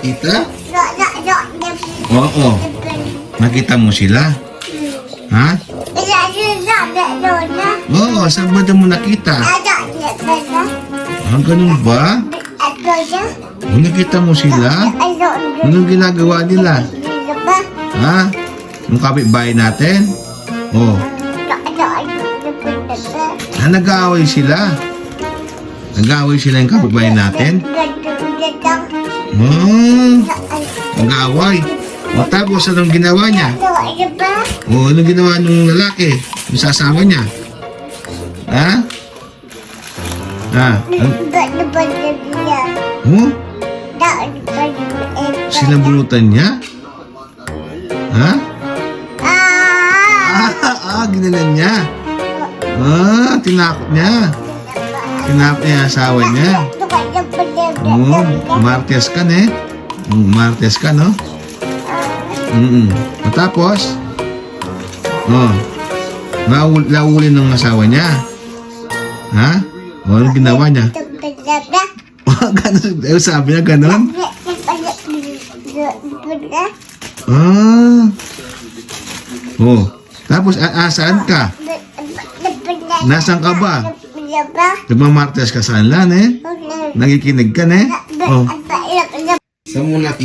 Kita? Oo. Nakita mo sila? Ha? Oo, saan ba mo nakita? Ah, ganun ba? Nakita mo sila? Anong ginagawa nila? Ha? Yung kapitbahay natin? Oh. Ah, nag-aaway sila? Nag-aaway sila yung kapitbahay natin? Nag-aaway. O tapos, anong ginawa niya? O, anong ginawa ng lalaki? Yung sasawa niya? Ha? Ha? Oh? Sinabunutan niya? Ha? Ginalan niya. Tinakot niya. Tinakot niya yung asawa niya. Martes ka ne? Martes ka, no? Tapos, nauli ng asawa niya. Ha? Anong ginawa niya? Ganun, sabi niya ganun? Tapos, saan ka? Nasaan ka ba? Martes ka saan lang, eh? Nakikinig ka, eh? Saan mo